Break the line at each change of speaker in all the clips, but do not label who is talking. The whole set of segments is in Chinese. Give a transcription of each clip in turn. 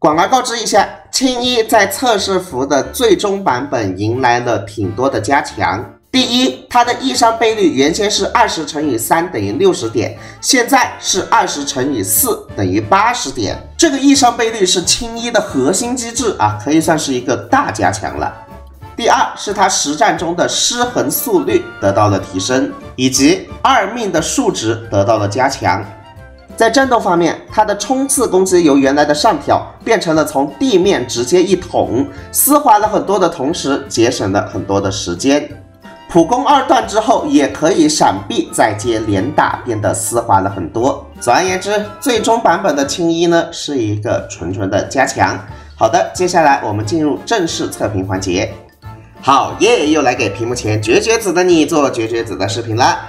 广而告之一下，青衣在测试服的最终版本迎来了挺多的加强。第一，它的易伤倍率原先是20乘以3等于60点，现在是20乘以4等于80点。这个易伤倍率是青衣的核心机制啊，可以算是一个大加强了。第二是它实战中的失衡速率得到了提升，以及2命的数值得到了加强。在战斗方面，它的冲刺攻击由原来的上挑变成了从地面直接一捅，丝滑了很多的同时，节省了很多的时间。普攻2段之后，也可以闪避再接连打，变得丝滑了很多。总而言之，最终版本的青衣呢是一个纯纯的加强。好的，接下来我们进入正式测评环节。好耶，又来给屏幕前绝绝子的你做绝绝子的视频啦。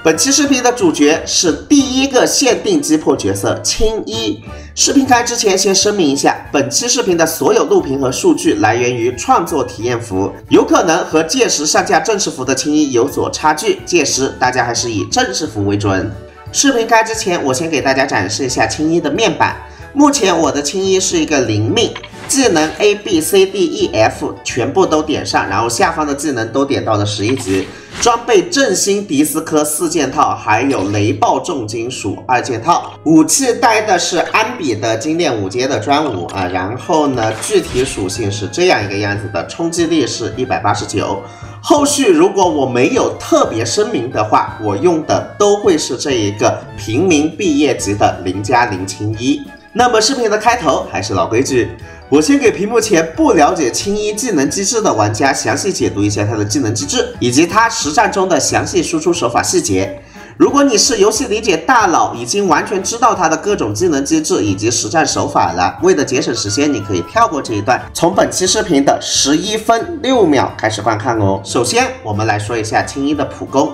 本期视频的主角是第一个限定击破角色青衣。视频开之前先声明一下，本期视频的所有录屏和数据来源于创作体验服，有可能和届时上架正式服的青衣有所差距，届时大家还是以正式服为准。视频开之前，我先给大家展示一下青衣的面板。目前我的青衣是一个0命，技能 A B C D E F 全部都点上，然后下方的技能都点到了11级，装备振兴迪斯科4件套，还有雷暴重金属2件套，武器带的是安比的精炼5阶的专武啊，然后呢具体属性是这样一个样子的，冲击力是189。后续如果我没有特别声明的话，我用的都会是这一个平民毕业级的0+0青衣。那么视频的开头还是老规矩，我先给屏幕前不了解青衣技能机制的玩家详细解读一下它的技能机制，以及它实战中的详细输出手法细节。如果你是游戏理解大佬，已经完全知道它的各种技能机制以及实战手法了，为了节省时间，你可以跳过这一段，从本期视频的11分6秒开始观看哦。首先我们来说一下青衣的普攻。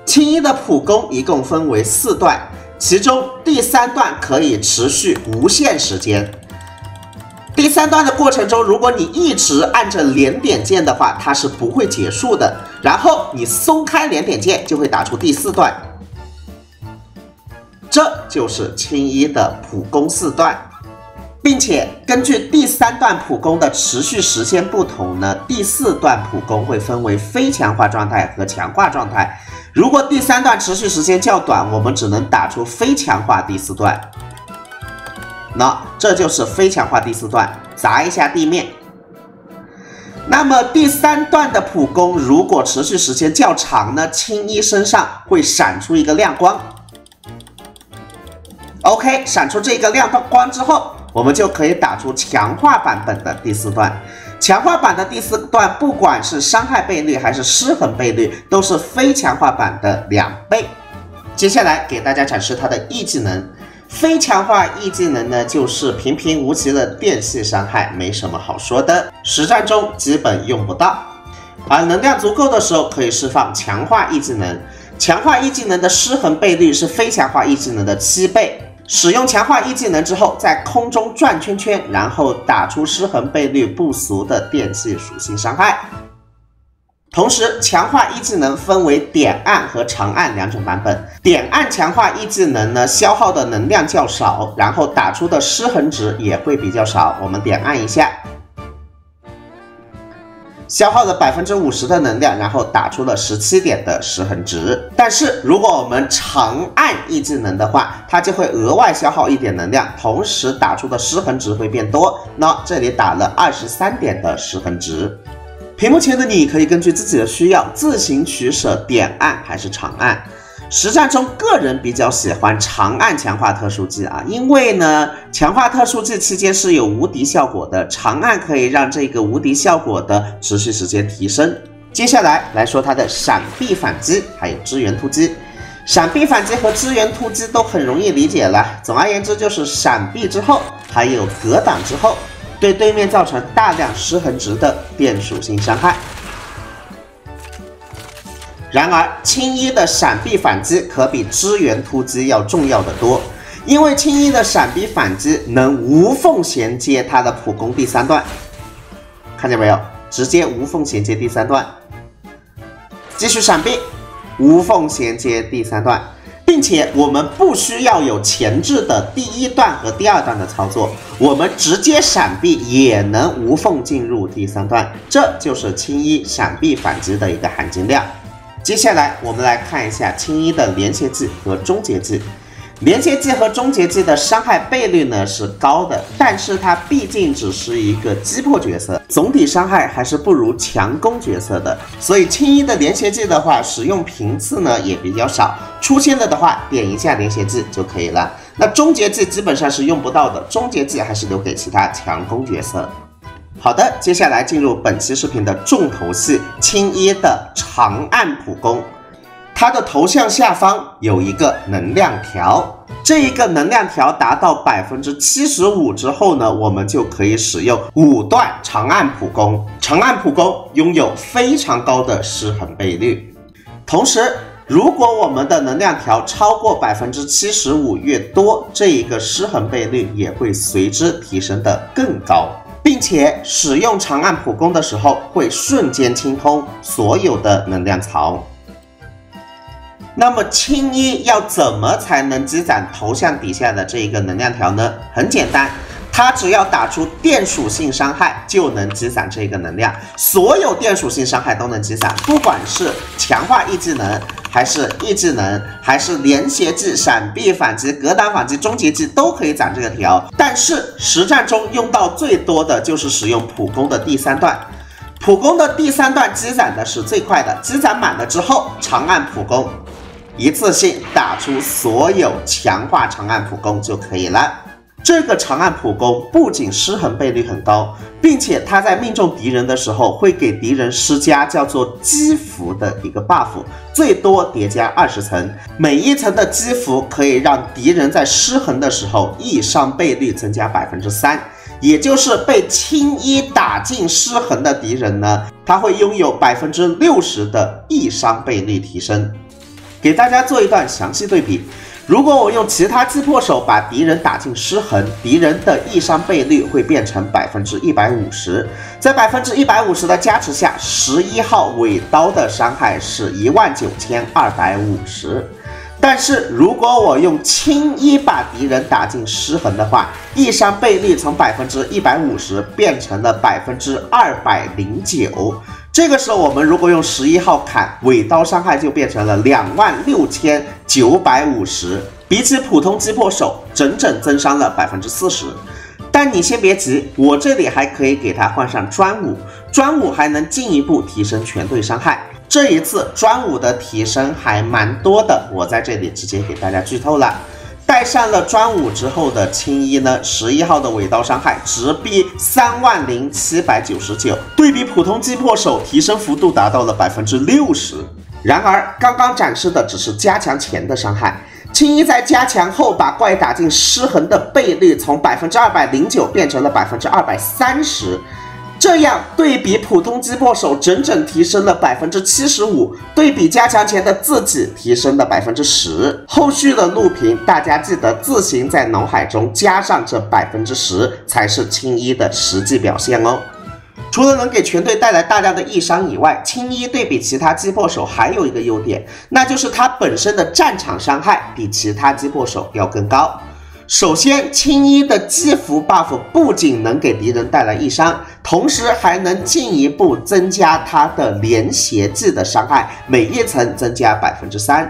青衣的普攻一共分为4段，其中第3段可以持续无限时间。第3段的过程中，如果你一直按着连点键的话，它是不会结束的。然后你松开连点键，就会打出第4段。这就是青衣的普攻4段，并且根据第3段普攻的持续时间不同呢，第4段普攻会分为非强化状态和强化状态。如果第3段持续时间较短，我们只能打出非强化第4段。那这就是非强化第4段，砸一下地面。那么第3段的普攻如果持续时间较长呢，青衣身上会闪出一个亮光。OK， 闪出这个亮光之后，我们就可以打出强化版本的第4段。强化版的第4段，不管是伤害倍率还是失衡倍率，都是非强化版的2倍。接下来给大家展示它的 E 技能。非强化 E 技能呢，就是平平无奇的电系伤害，没什么好说的，实战中基本用不到。而能量足够的时候，可以释放强化 E 技能。强化 E 技能的失衡倍率是非强化 E 技能的7倍。使用强化 E 技能之后，在空中转圈圈，然后打出失衡倍率不俗的电系属性伤害。同时，强化 E 技能分为点按和长按2种版本。点按强化 E 技能呢，消耗的能量较少，然后打出的失衡值也会比较少。我们点按一下，消耗了50%的能量，然后打出了17点的失衡值。但是如果我们长按 E 技能的话，它就会额外消耗1点能量，同时打出的失衡值会变多。那这里打了23点的失衡值。屏幕前的你可以根据自己的需要自行取舍点按还是长按。实战中个人比较喜欢长按强化特殊技啊，因为呢强化特殊技期间是有无敌效果的，长按可以让这个无敌效果的持续时间提升。接下来来说它的闪避反击还有支援突击。闪避反击和支援突击都很容易理解了，总而言之就是闪避之后还有格挡之后，对对面造成大量失衡值的电属性伤害。然而，青衣的闪避反击可比支援突击要重要的多，因为青衣的闪避反击能无缝衔接它的普攻第3段，看见没有？直接无缝衔接第3段，继续闪避，无缝衔接第3段。第并且我们不需要有前置的第一段和第二段的操作，我们直接闪避也能无缝进入第三段，这就是青衣闪避反击的一个含金量。接下来我们来看一下青衣的连携技和终结技。连携技和终结技的伤害倍率呢是高的，但是它毕竟只是一个击破角色，总体伤害还是不如强攻角色的，所以青衣的连携技的话，使用频次呢也比较少，出现了的话点一下连携技就可以了。那终结技基本上是用不到的，终结技还是留给其他强攻角色。好的，接下来进入本期视频的重头戏，青衣的长按普攻。它的头像下方有一个能量条，这一个能量条达到75%之后呢，我们就可以使用5段长按普攻。长按普攻拥有非常高的失衡倍率，同时如果我们的能量条超过75%越多，这一个失衡倍率也会随之提升的更高，并且使用长按普攻的时候会瞬间清空所有的能量槽。那么青衣要怎么才能积攒头像底下的这一个能量条呢？很简单，它只要打出电属性伤害就能积攒这个能量，所有电属性伤害都能积攒，不管是强化 E 技能，还是 E 技能，还是连携技、闪避反击、格挡反击、终结技都可以攒这个条。但是实战中用到最多的就是使用普攻的第三段。普攻的第三段积攒的是最快的，积攒满了之后长按普攻，一次性打出所有强化长按普攻就可以了。这个长按普攻不仅失衡倍率很高，并且它在命中敌人的时候会给敌人施加叫做击符的一个 buff， 最多叠加20层，每一层的击符可以让敌人在失衡的时候易伤倍率增加3%，也就是被青衣打进失衡的敌人呢，他会拥有60%的易伤倍率提升。给大家做一段详细对比，如果我用其他击破手把敌人打进失衡，敌人的易伤倍率会变成150%，在150%的加持下，11号尾刀的伤害是19250。但是如果我用青衣把敌人打进失衡的话，易伤倍率从150%变成了209%。这个时候我们如果用11号砍，尾刀伤害就变成了26950，比起普通击破手整整增伤了40%。但你先别急，我这里还可以给他换上专武，专武还能进一步提升全队伤害。这一次专武的提升还蛮多的，我在这里直接给大家剧透了。带上了专武之后的青衣呢，11号的尾刀伤害直逼30799，对比普通击破手提升幅度达到了60%。然而刚刚展示的只是加强前的伤害，青衣在加强后把怪打进失衡的倍率从209变成了230%。这样对比普通击破手整整提升了75%，对比加强前的自己提升了10%。后续的录屏大家记得自行在脑海中加上这10%，才是青衣的实际表现哦。除了能给全队带来大量的易伤以外，青衣对比其他击破手还有一个优点，那就是它本身的战场伤害比其他击破手要更高。首先，青衣的击符 buff 不仅能给敌人带来易伤，同时还能进一步增加他的连携技的伤害，每一层增加3%。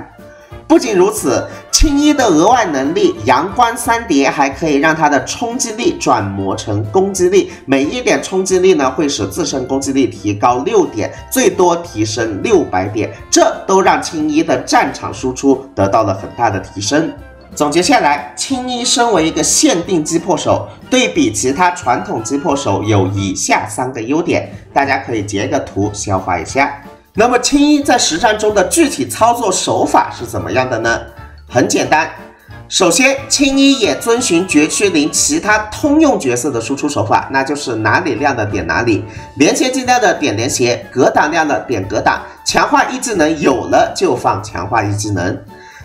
不仅如此，青衣的额外能力阳光3叠还可以让他的冲击力转磨成攻击力，每一点冲击力呢会使自身攻击力提高6点，最多提升600点，这都让青衣的战场输出得到了很大的提升。总结下来，青衣身为一个限定击破手，对比其他传统击破手有以下3个优点，大家可以截个图消化一下。那么青衣在实战中的具体操作手法是怎么样的呢？很简单，首先青衣也遵循绝区0其他通用角色的输出手法，那就是哪里亮的点哪里，连携技亮的点连携，格挡亮的点格挡，强化1技能有了就放强化1技能。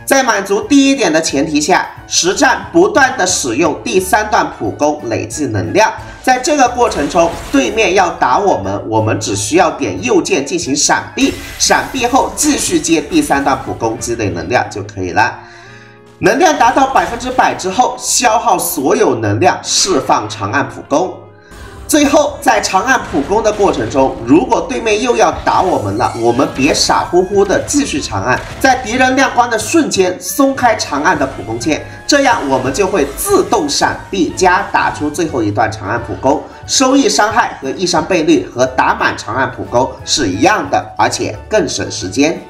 在满足第一点的前提下，实战不断的使用第3段普攻累计能量，在这个过程中，对面要打我们只需要点右键进行闪避，闪避后继续接第3段普攻积累能量就可以了。能量达到100%之后，消耗所有能量，释放长按普攻。最后，在长按普攻的过程中，如果对面又要打我们了，我们别傻乎乎的继续长按，在敌人亮光的瞬间松开长按的普攻键，这样我们就会自动闪避加打出最后一段长按普攻，收益伤害和易伤倍率和打满长按普攻是一样的，而且更省时间。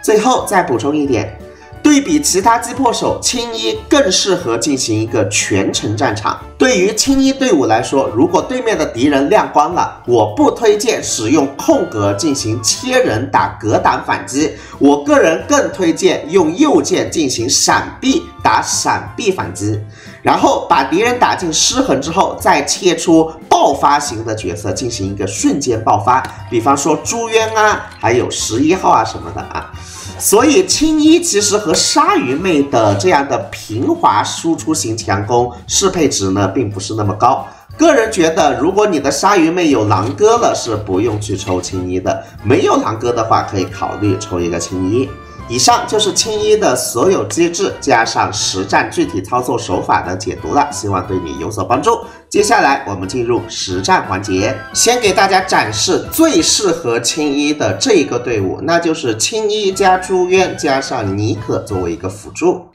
最后再补充一点。对比其他击破手，青衣更适合进行一个全程战场。对于青衣队伍来说，如果对面的敌人亮光了，我不推荐使用空格进行切人打格挡反击，我个人更推荐用右键进行闪避打闪避反击，然后把敌人打进失衡之后，再切出爆发型的角色进行一个瞬间爆发，比方说朱渊啊，还有11号啊什么的啊。所以青衣其实和鲨鱼妹的这样的平滑输出型强攻适配值呢，并不是那么高。个人觉得，如果你的鲨鱼妹有狼哥了，是不用去抽青衣的；没有狼哥的话，可以考虑抽一个青衣。以上就是青衣的所有机制加上实战具体操作手法的解读了，希望对你有所帮助。接下来我们进入实战环节，先给大家展示最适合青衣的这一个队伍，那就是青衣加朱渊加上妮可作为一个辅助，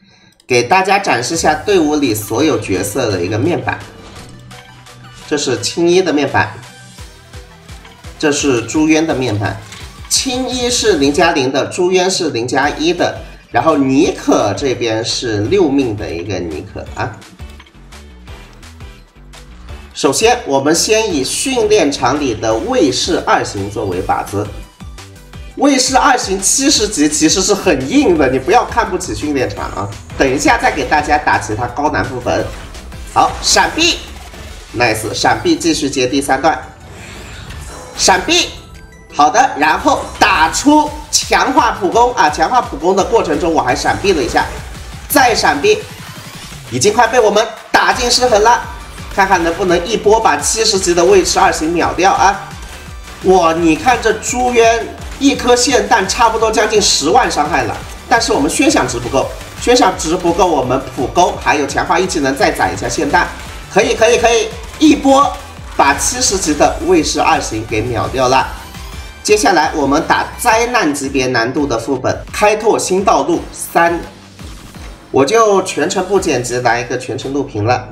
给大家展示下队伍里所有角色的一个面板。这是青衣的面板，这是朱渊的面板。青衣是0+0的，朱渊是0+1的，然后妮可这边是6命的一个妮可啊。首先，我们先以训练场里的卫士2型作为靶子。卫士2型70级其实是很硬的，你不要看不起训练场啊。等一下再给大家打其他高难副本。好，闪避 ，nice， 闪避继续接第3段，闪避。好的，然后打出强化普攻啊！强化普攻的过程中，我还闪避了一下，再闪避，已经快被我们打进失衡了。看看能不能一波把70级的卫士2型秒掉啊！哇，你看这朱渊一颗霰弹差不多将近10万伤害了，但是我们宣享值不够，宣享值不够，我们普攻还有强化一技能再攒一下霰弹，可以，一波把70级的卫士2型给秒掉了。接下来我们打灾难级别难度的副本，开拓新道路3，我就全程不剪辑来一个全程录屏了。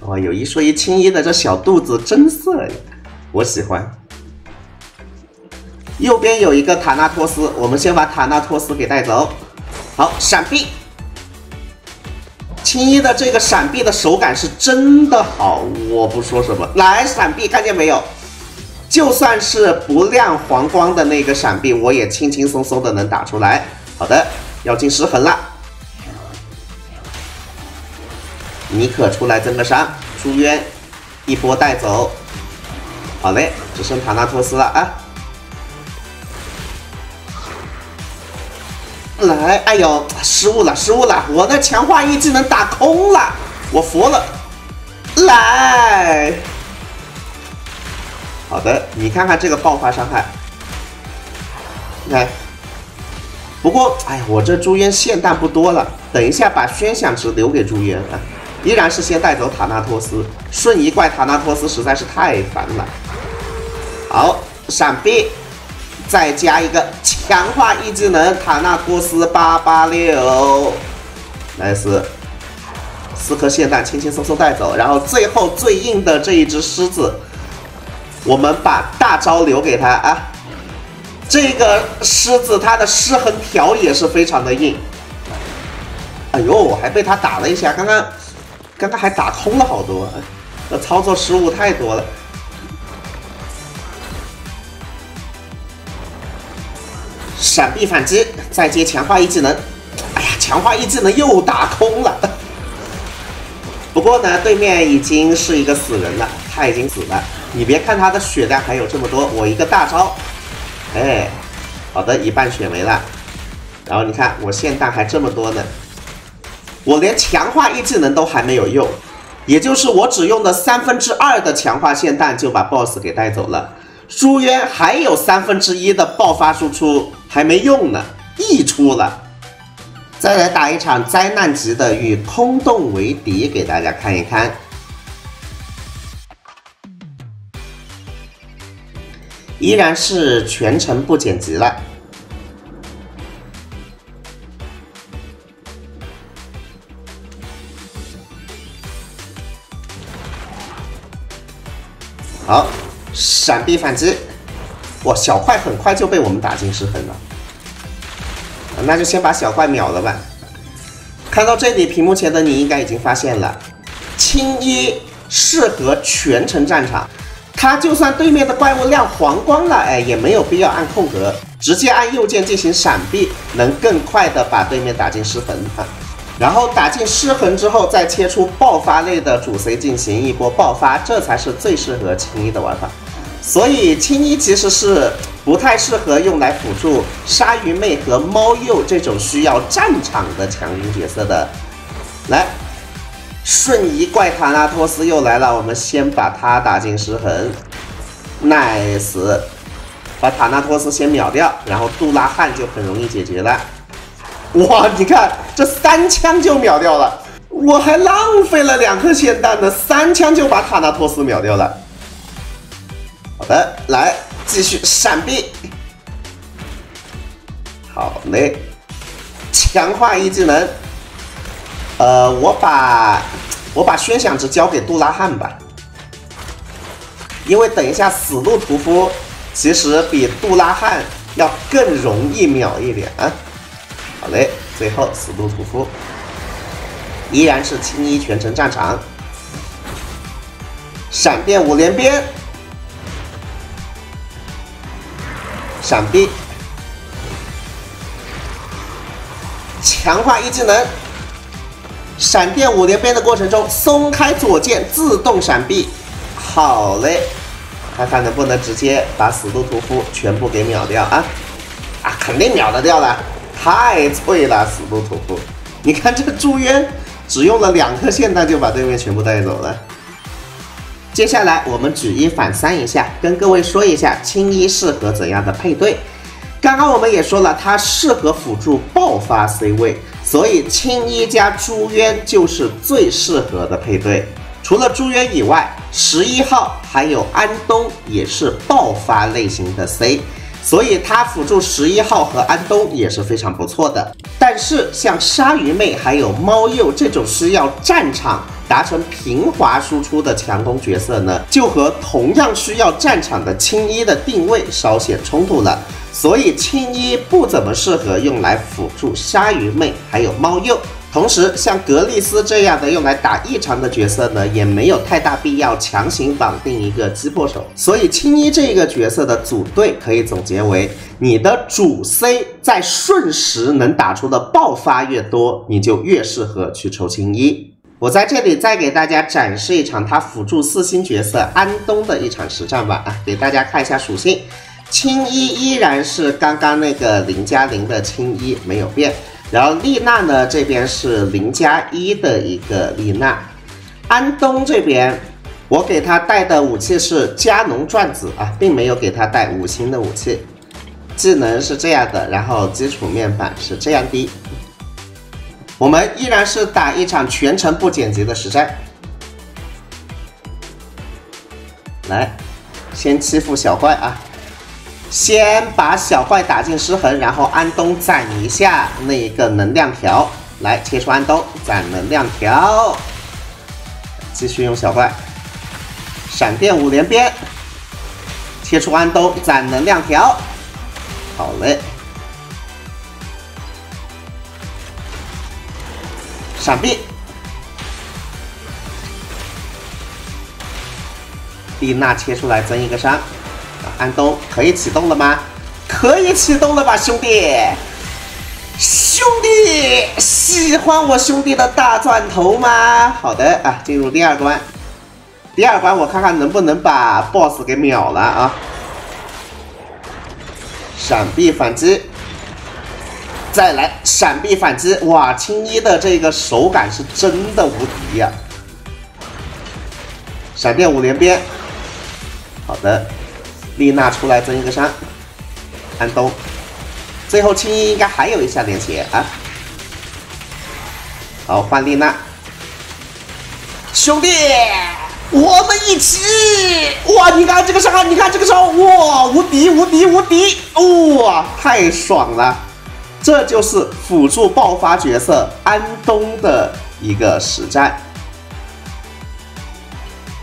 哦，有一说一，青衣的这小肚子真色呀，我喜欢。右边有一个塔纳托斯，我们先把塔纳托斯给带走。好，闪避。青衣的这个闪避的手感是真的好，我不说什么。来闪避，看见没有？就算是不亮黄光的那个闪避，我也轻轻松松的能打出来。好的，要进失衡了。妮可出来增个伤，朱渊一波带走。好嘞，只剩塔纳托斯了啊！来，哎呦，失误了，我的强化一技能打空了，我服了。来。好的，你看看这个爆发伤害，来。不过，哎呀，我这朱渊霰弹不多了，等一下把宣享值留给朱渊啊。依然是先带走塔纳托斯，瞬移怪塔纳托斯实在是太烦了。好，闪避，再加一个强化一技能，塔纳托斯886，来4颗霰弹，轻轻松松带走。然后最后最硬的这一只狮子。我们把大招留给他啊！这个狮子它的失衡条也是非常的硬。哎呦，我还被他打了一下，刚刚还打空了好多，这操作失误太多了。闪避反击，再接强化一技能。哎呀，强化一技能又打空了。不过呢，对面已经是一个死人了，他已经死了。你别看他的血量还有这么多，我一个大招，哎，好的，一半血没了。然后你看我霰弹还这么多呢，我连强化一技能都还没有用，也就是我只用的2/3的强化霰弹就把 BOSS 给带走了。朱渊还有1/3的爆发输出还没用呢，溢出了。再来打一场灾难级的与空洞为敌，给大家看一看。依然是全程不剪辑了。好，闪避反击。哇，小怪很快就被我们打进失衡了。那就先把小怪秒了吧。看到这里，屏幕前的你应该已经发现了，青衣适合全程战场。它就算对面的怪物亮黄光了，哎，也没有必要按空格，直接按右键进行闪避，能更快的把对面打进失衡啊。然后打进失衡之后，再切出爆发类的主 C 进行一波爆发，这才是最适合青衣的玩法。所以青衣其实是不太适合用来辅助鲨鱼妹和猫鼬这种需要战场的强攻角色的。来，瞬移怪塔纳托斯又来了，我们先把他打进失衡 ，nice， 把塔纳托斯先秒掉，然后杜拉汉就很容易解决了。哇，你看这3枪就秒掉了，我还浪费了2颗霰弹呢，3枪就把塔纳托斯秒掉了。好的，来继续闪避。好嘞，强化一技能。我把宣响值交给杜拉汉吧，因为等一下死路屠夫其实比杜拉汉要更容易秒一点啊。好嘞，最后死路屠夫依然是青衣全程战场，闪电5连鞭，闪避，强化一技能。闪电5连鞭的过程中，松开左键自动闪避。好嘞，看看能不能直接把死路屠夫全部给秒掉啊！啊，肯定秒得掉了，太脆了，死路屠夫。你看这朱渊只用了2颗霰弹就把对面全部带走了。接下来我们举一反三一下，跟各位说一下青衣适合怎样的配对。刚刚我们也说了，它适合辅助爆发 C 位，所以青衣加朱渊就是最适合的配对。除了朱渊以外，11号还有安东也是爆发类型的 C， 所以它辅助11号和安东也是非常不错的。但是像鲨鱼妹还有猫鼬这种需要战场达成平滑输出的强攻角色呢，就和同样需要战场的青衣的定位稍显冲突了。所以青衣不怎么适合用来辅助鲨鱼妹还有猫鼬。同时，像格丽斯这样的用来打异常的角色呢，也没有太大必要强行绑定一个击破手。所以青衣这个角色的组队可以总结为：你的主 C 在瞬时能打出的爆发越多，你就越适合去抽青衣。我在这里再给大家展示一场他辅助4星角色安东的一场实战吧，给大家看一下属性。青衣依然是刚刚那个0+0的青衣没有变。然后丽娜呢，这边是0+1的一个丽娜。安东这边，我给他带的武器是加农转子啊，并没有给他带5星的武器。技能是这样的，然后基础面板是这样的。我们依然是打一场全程不剪辑的实战。来，先欺负小怪啊！先把小怪打进失衡，然后安东攒一下那个能量条，来切出安东攒能量条，继续用小怪，闪电5连鞭，切出安东攒能量条，好嘞，闪避，丽娜切出来增一个伤。安东可以启动了吗？可以启动了吧，兄弟！兄弟，喜欢我兄弟的大钻头吗？好的啊，进入第2关。第2关我看看能不能把 BOSS 给秒了啊！闪避反击，再来闪避反击！哇，青衣的这个手感是真的无敌呀！闪电5连鞭，好的。丽娜出来增一个伤，安东，最后青衣应该还有一下连血啊！好，换丽娜，兄弟，我们一起！哇，你看这个伤害，你看这个伤害，哇，无敌无敌无敌！哇，太爽了！这就是辅助爆发角色安东的一个实战。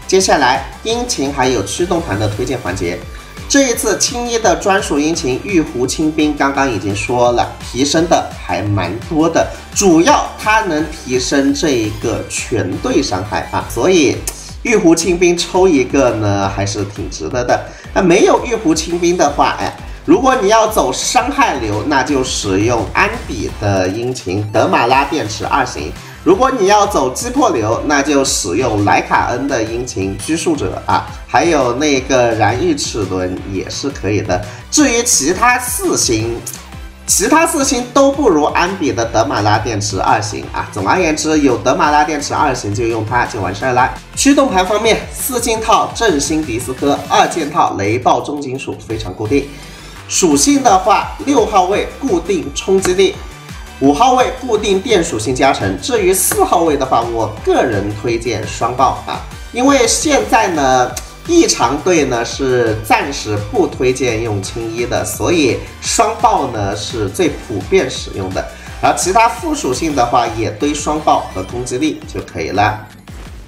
接下来，殷勤还有驱动盘的推荐环节。这一次青衣的专属殷勤玉壶清兵，刚刚已经说了，提升的还蛮多的，主要它能提升这一个全队伤害啊，所以玉壶清兵抽一个呢，还是挺值得的。那没有玉壶清兵的话，如果你要走伤害流，那就使用安比的殷勤德玛拉电池2型。如果你要走击破流，那就使用莱卡恩的殷勤拘束者啊，还有那个燃狱齿轮也是可以的。至于其他4星都不如安比的德玛拉电池2型啊。总而言之，有德玛拉电池2型就用它就完事儿啦。驱动盘方面，4件套振兴迪斯科，2件套雷暴重金属非常固定。属性的话，6号位固定冲击力。5号位固定电属性加成，至于4号位的话，我个人推荐双爆啊，因为现在呢，异常队呢是暂时不推荐用青衣的，所以双爆呢是最普遍使用的，而其他副属性的话也堆双爆和攻击力就可以了。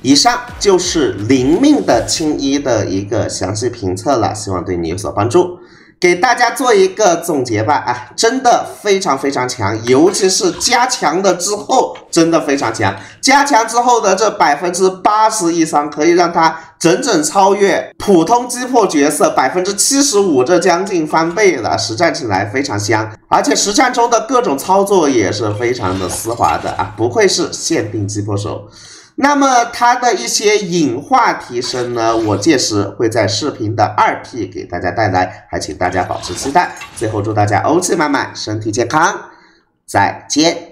以上就是灵命的青衣的一个详细评测了，希望对你有所帮助。给大家做一个总结吧，真的非常非常强，尤其是加强了之后，真的非常强。加强之后的这80%以上，可以让它整整超越普通击破角色75%，这将近翻倍了，实战起来非常香。而且实战中的各种操作也是非常的丝滑的啊，不愧是限定击破手。那么它的一些隐化提升呢，我届时会在视频的2P 给大家带来，还请大家保持期待。最后祝大家欧气满满，身体健康，再见。